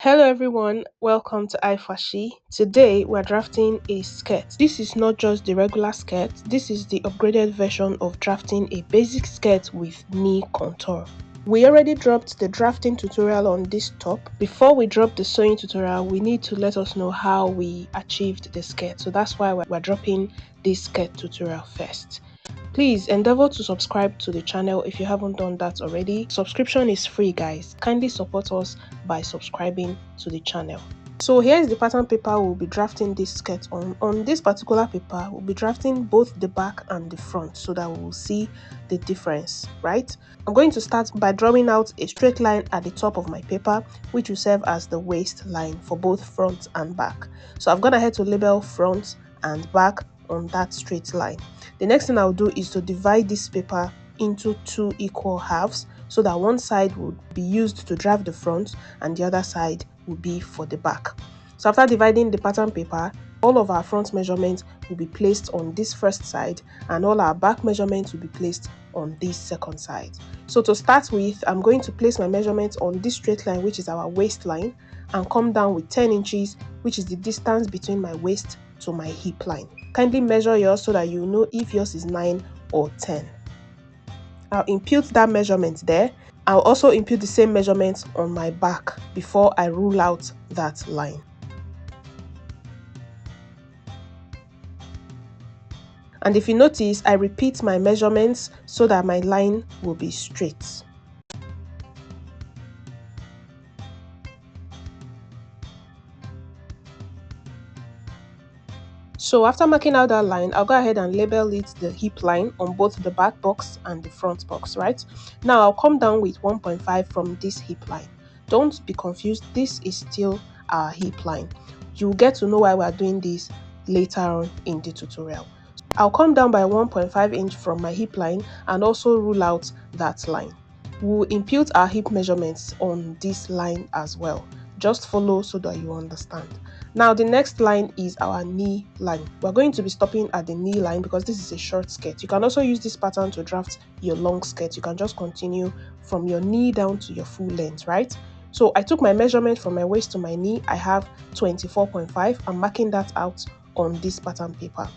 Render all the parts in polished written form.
Hello everyone, welcome to iFashi. Today we're drafting a skirt. This is not just the regular skirt, this is the upgraded version of drafting a basic skirt with knee contour. We already dropped the drafting tutorial on this top. Before we drop the sewing tutorial, we need to let us know how we achieved the skirt. So that's why we're dropping this skirt tutorial first. Please endeavor to subscribe to the channel if you haven't done that already. Subscription is free, guys. Kindly support us by subscribing to the channel. So here is the pattern paper we'll be drafting this skirt on. On this particular paper, we'll be drafting both the back and the front so that we will see the difference, right? I'm going to start by drawing out a straight line at the top of my paper, which will serve as the waistline for both front and back. So I've gone ahead to label front and back on that straight line. The next thing I'll do is to divide this paper into two equal halves so that one side would be used to draft the front and the other side will be for the back. So after dividing the pattern paper, all of our front measurements will be placed on this first side and all our back measurements will be placed on this second side. So to start with, I'm going to place my measurements on this straight line, which is our waistline, and come down with 10 inches, which is the distance between my waist to my hip line. Kindly measure yours so that you know if yours is 9 or 10. I'll impute that measurement there. I'll also impute the same measurements on my back before I rule out that line. And if you notice, I repeat my measurements so that my line will be straight. So after marking out that line, I'll go ahead and label it the hip line on both the back box and the front box, right? Now I'll come down with 1.5 from this hip line. Don't be confused, this is still our hip line. You'll get to know why we're doing this later on in the tutorial. I'll come down by 1.5 inch from my hip line and also rule out that line. We'll impute our hip measurements on this line as well. Just follow so that you understand. Now the next line is our knee line. We're going to be stopping at the knee line because this is a short skirt. You can also use this pattern to draft your long skirt. You can just continue from your knee down to your full length, right? So I took my measurement from my waist to my knee. I have 24.5. I'm marking that out on this pattern paper.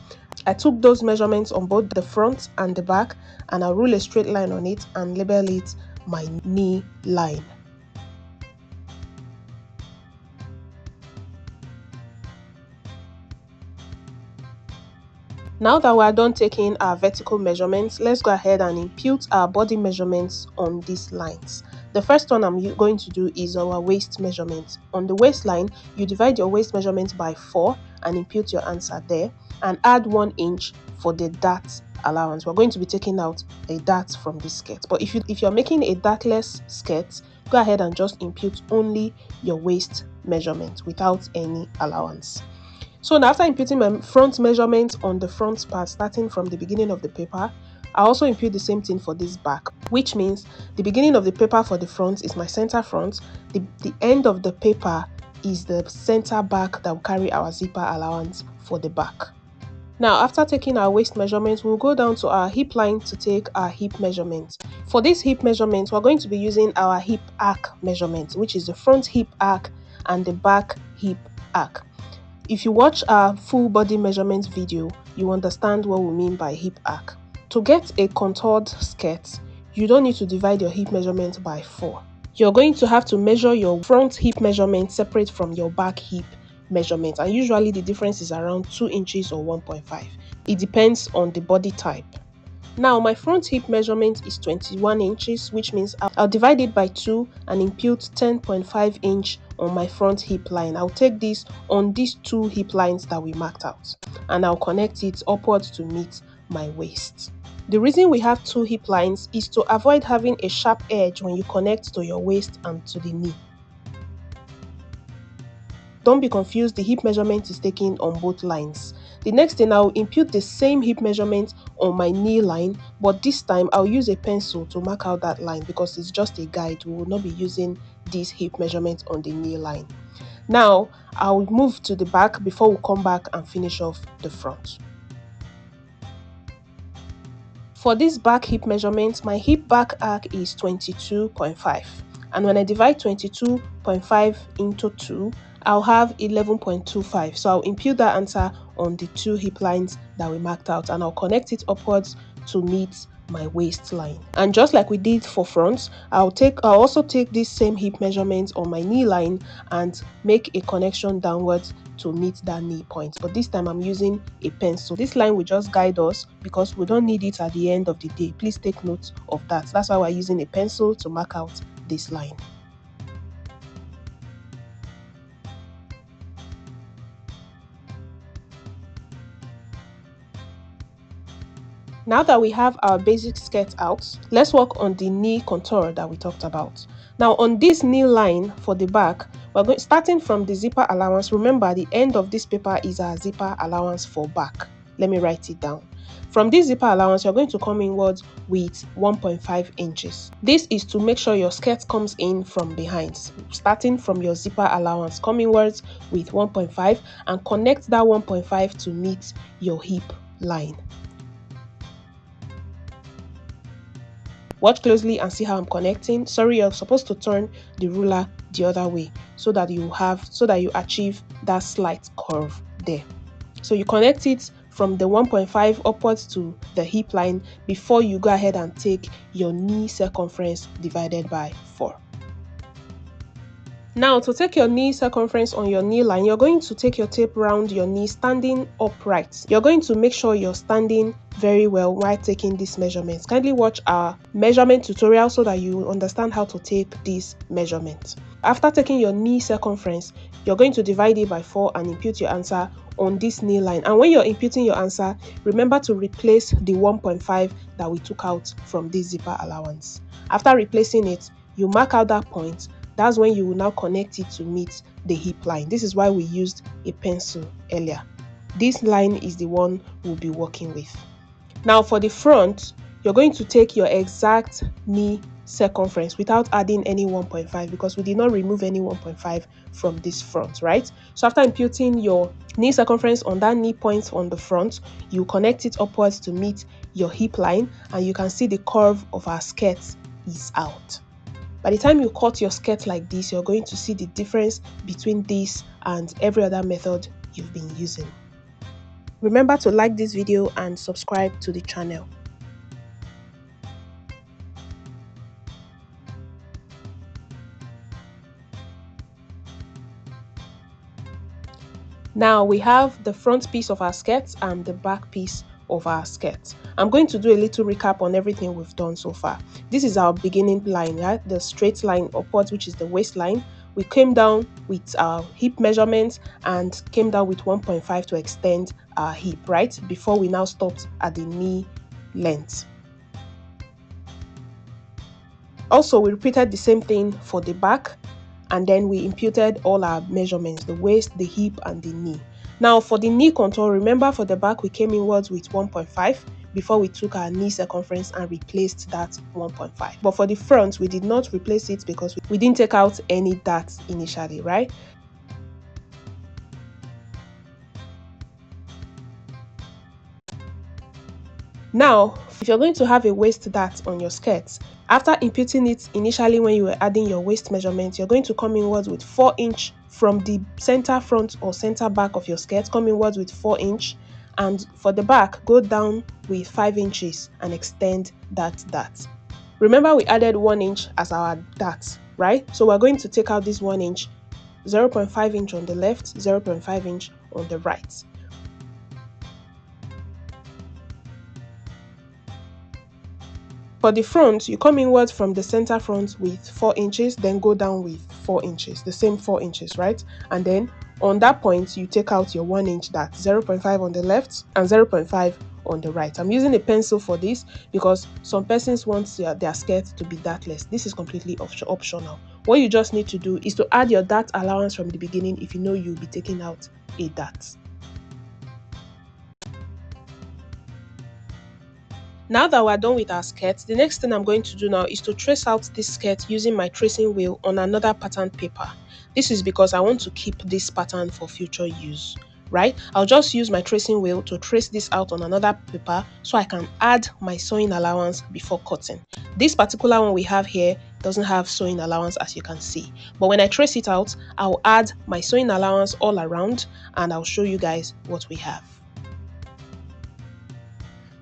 I took those measurements on both the front and the back, and I'll rule a straight line on it and label it my knee line. Now that we are done taking our vertical measurements, let's go ahead and impute our body measurements on these lines. The first one I'm going to do is our waist measurement. On the waistline, you divide your waist measurement by 4 and impute your answer there, and add 1 inch for the dart allowance. We're going to be taking out a dart from this skirt, but if you're making a dartless skirt, go ahead and just impute only your waist measurement without any allowance. So now after imputing my front measurement on the front part starting from the beginning of the paper, I also impute the same thing for this back, which means the beginning of the paper for the front is my center front, the end of the paper is the center back that will carry our zipper allowance for the back. Now after taking our waist measurement, we'll go down to our hip line to take our hip measurement. For this hip measurement, we're going to be using our hip arc measurement, which is the front hip arc and the back hip arc. If you watch our full body measurement video, you understand what we mean by hip arc. To get a contoured skirt, you don't need to divide your hip measurement by 4. You're going to have to measure your front hip measurement separate from your back hip measurement, and usually the difference is around 2 inches or 1.5. It depends on the body type. Now my front hip measurement is 21 inches, which means I'll divide it by 2 and impute 10.5 inch on my front hip line. I'll take this on these two hip lines that we marked out, and I'll connect it upwards to meet my waist. The reason we have two hip lines is to avoid having a sharp edge when you connect to your waist and to the knee. Don't be confused, the hip measurement is taken on both lines. The next thing, I'll impute the same hip measurement on my knee line, but this time I'll use a pencil to mark out that line because it's just a guide. We will not be using this hip measurement on the knee line. Now I'll move to the back before we come back and finish off the front. For this back hip measurement, my hip back arc is 22.5. And when I divide 22.5 into 2, I'll have 11.25. So I'll impute that answer on the two hip lines that we marked out, and I'll connect it upwards to meet my waistline. And just like we did for fronts, I'll also take this same hip measurement on my knee line and make a connection downwards to meet that knee point. But this time I'm using a pencil. This line will just guide us because we don't need it at the end of the day. Please take note of that. That's why we're using a pencil to mark out this line. Now that we have our basic skirt out, let's work on the knee contour that we talked about. Now on this knee line for the back, starting from the zipper allowance. Remember, the end of this paper is our zipper allowance for back. Let me write it down. From this zipper allowance, you're going to come inwards with 1.5 inches. This is to make sure your skirt comes in from behind. Starting from your zipper allowance, come inwards with 1.5 and connect that 1.5 to meet your hip line. Watch closely and see how I'm connecting. Sorry, you're supposed to turn the ruler the other way so that you achieve that slight curve there. So you connect it from the 1.5 upwards to the hip line before you go ahead and take your knee circumference divided by 4. Now, to take your knee circumference on your knee line, you're going to take your tape round your knee standing upright. You're going to make sure you're standing very well while taking these measurements. Kindly watch our measurement tutorial so that you understand how to take these measurements. After taking your knee circumference, you're going to divide it by 4 and impute your answer on this knee line. And when you're imputing your answer, remember to replace the 1.5 that we took out from this zipper allowance. After replacing it, you mark out that point. That's when you will now connect it to meet the hip line. This is why we used a pencil earlier. This line is the one we'll be working with. Now for the front, you're going to take your exact knee circumference without adding any 1.5 because we did not remove any 1.5 from this front, right? So after imputing your knee circumference on that knee point on the front, you connect it upwards to meet your hip line, and you can see the curve of our skirt is out. By the time you cut your skirt like this, you're going to see the difference between this and every other method you've been using. Remember to like this video and subscribe to the channel. Now we have the front piece of our skirt and the back piece of our skirt. I'm going to do a little recap on everything we've done so far. This is our beginning line, right? The straight line upwards, which is the waistline. We came down with our hip measurements and came down with 1.5 to extend our hip, right? Before we now stopped at the knee length. Also, we repeated the same thing for the back, and then we imputed all our measurements, the waist, the hip, and the knee. Now for the knee contour, remember for the back we came inwards with 1.5 before we took our knee circumference and replaced that 1.5. But for the front, we did not replace it because we didn't take out any darts initially, right? Now, if you're going to have a waist dart on your skirt, after imputing it initially when you were adding your waist measurement, you're going to come inwards with 4 inch from the center front or center back of your skirt. Come inwards with 4 inch, and for the back, go down with 5 inches and extend that dart. Remember, we added 1 inch as our dart, right? So we're going to take out this 1 inch, 0.5 inch on the left, 0.5 inch on the right. For the front, you come inwards from the center front with 4 inches, then go down with 4 inches, the same 4 inches, right? And then on that point, you take out your 1 inch dart, 0.5 on the left and 0.5 on the right. I'm using a pencil for this because some persons want their skirt to be dartless. This is completely optional. What you just need to do is to add your dart allowance from the beginning if you know you'll be taking out a dart. Now that we're done with our skirt, the next thing I'm going to do now is to trace out this skirt using my tracing wheel on another pattern paper. This is because I want to keep this pattern for future use. right? I'll just use my tracing wheel to trace this out on another paper so I can add my sewing allowance before cutting. This particular one we have here doesn't have sewing allowance, as you can see, but when I trace it out, I'll add my sewing allowance all around and I'll show you guys what we have.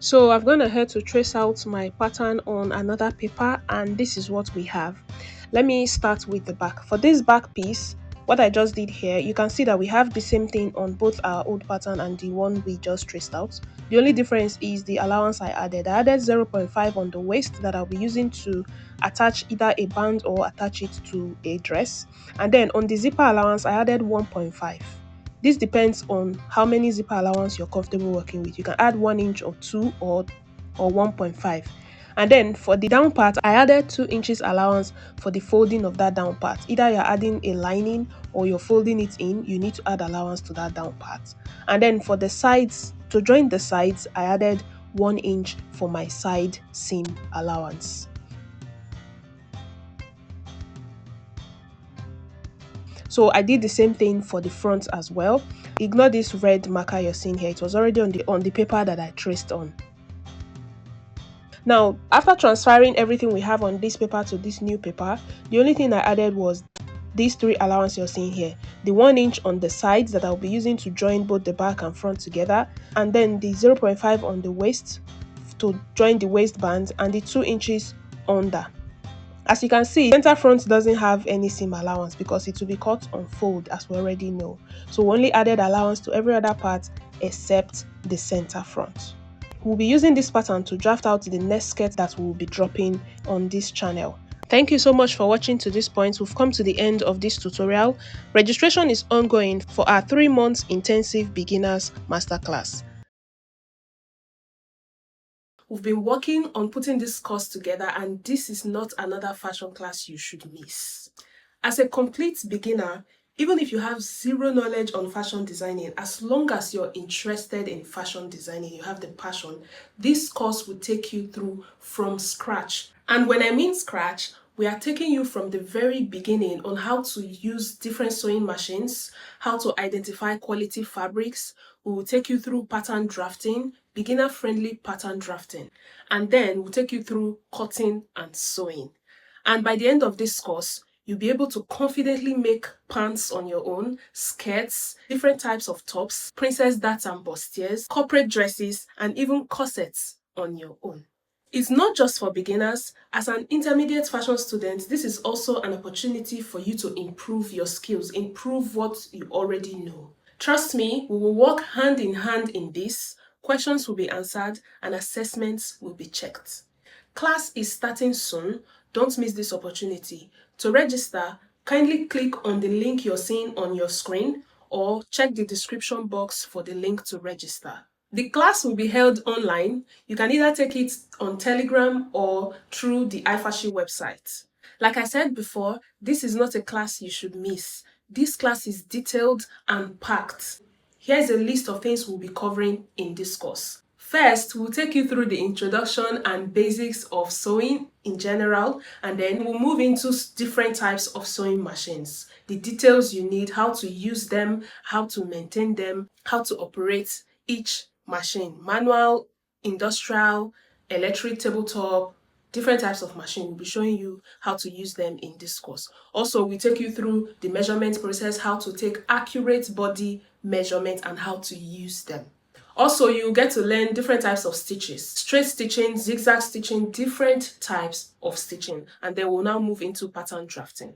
So I've gone ahead to trace out my pattern on another paper, and this is what we have. Let me start with the back. For this back piece, what I just did here, you can see that we have the same thing on both our old pattern and the one we just traced out. The only difference is the allowance I added. I added 0.5 on the waist that I'll be using to attach either a band or attach it to a dress. And then on the zipper allowance, I added 1.5. This depends on how many zipper allowance you're comfortable working with. You can add 1 inch or 2 or 1.5. And then for the down part, I added 2 inches allowance for the folding of that down part. Either you're adding a lining or you're folding it in, you need to add allowance to that down part. And then for the sides, to join the sides, I added 1 inch for my side seam allowance. So I did the same thing for the front as well. Ignore this red marker you're seeing here. It was already on the paper that I traced on. Now, after transferring everything we have on this paper to this new paper, the only thing I added was these 3 allowances you're seeing here. The 1 inch on the sides that I'll be using to join both the back and front together, and then the 0.5 on the waist to join the waistband, and the 2 inches under. As you can see, center front doesn't have any seam allowance because it will be cut on fold, as we already know. So we only added allowance to every other part except the center front. We'll be using this pattern to draft out the next skirt that we'll be dropping on this channel. Thank you so much for watching to this point. We've come to the end of this tutorial. Registration is ongoing for our 3 months intensive beginners masterclass. We've been working on putting this course together, and this is not another fashion class you should miss. As a complete beginner, even if you have zero knowledge on fashion designing, as long as you're interested in fashion designing, you have the passion, this course will take you through from scratch. And when I mean scratch, we are taking you from the very beginning on how to use different sewing machines, how to identify quality fabrics. We will take you through pattern drafting, beginner-friendly pattern drafting, and then we'll take you through cutting and sewing. And by the end of this course, you'll be able to confidently make pants on your own, skirts, different types of tops, princess darts and bustiers, corporate dresses, and even corsets on your own. It's not just for beginners. As an intermediate fashion student, this is also an opportunity for you to improve your skills, improve what you already know. Trust me, we will work hand in hand in this. Questions will be answered and assessments will be checked. Class is starting soon. Don't miss this opportunity. To register, kindly click on the link you're seeing on your screen or check the description box for the link to register. The class will be held online. You can either take it on Telegram or through the iFashi website. Like I said before, this is not a class you should miss. This class is detailed and packed. Here's a list of things we'll be covering in this course. First, we'll take you through the introduction and basics of sewing in general, and then we'll move into different types of sewing machines, the details you need, how to use them, how to maintain them, how to operate each machine, manual, industrial, electric, tabletop, different types of machine. We'll be showing you how to use them in this course. Also, we take you through the measurement process, how to take accurate body measurement and how to use them. Also, you get to learn different types of stitches, straight stitching, zigzag stitching, different types of stitching, and then we'll now move into pattern drafting.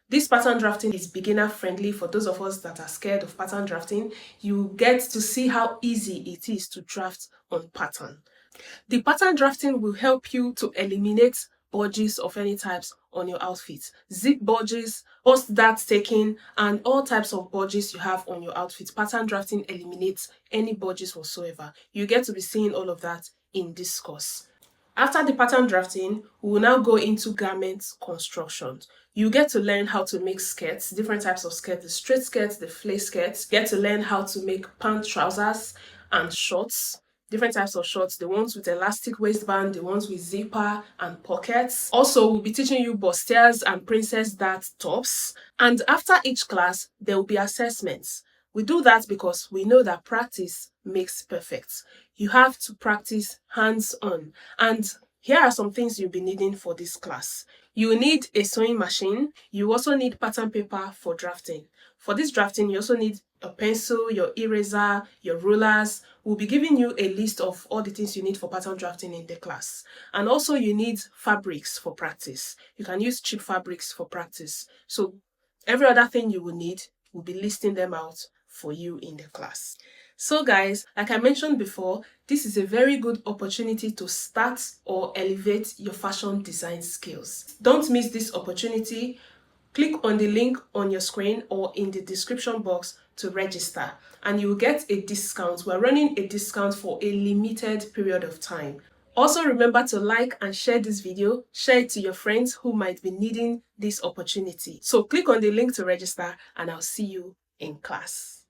This pattern drafting is beginner friendly. For those of us that are scared of pattern drafting, you get to see how easy it is to draft on pattern. The pattern drafting will help you to eliminate bodges of any types on your outfit. Zip bodges, post dart taking, and all types of bodges you have on your outfit. Pattern drafting eliminates any bodges whatsoever. You get to be seeing all of that in this course. After the pattern drafting, we will now go into garment construction. You get to learn how to make skirts, different types of skirts, the straight skirts, the flare skirts. You get to learn how to make pant trousers and shorts. Different types of shorts, the ones with elastic waistband, the ones with zipper and pockets. Also, we'll be teaching you bustiers and princess dart tops. And after each class, there will be assessments. We do that because we know that practice makes perfect. You have to practice hands-on. And here are some things you'll be needing for this class. You will need a sewing machine. You also need pattern paper for drafting. For this drafting, you also need a pencil, your eraser, your rulers. We'll be giving you a list of all the things you need for pattern drafting in the class. And also you need fabrics for practice. You can use cheap fabrics for practice. So every other thing you will need, we'll be listing them out for you in the class. So guys, like I mentioned before, this is a very good opportunity to start or elevate your fashion design skills. Don't miss this opportunity. Click on the link on your screen or in the description box to register and you will get a discount. We're running a discount for a limited period of time. Also remember to like and share this video, share it to your friends who might be needing this opportunity. So click on the link to register and I'll see you in class.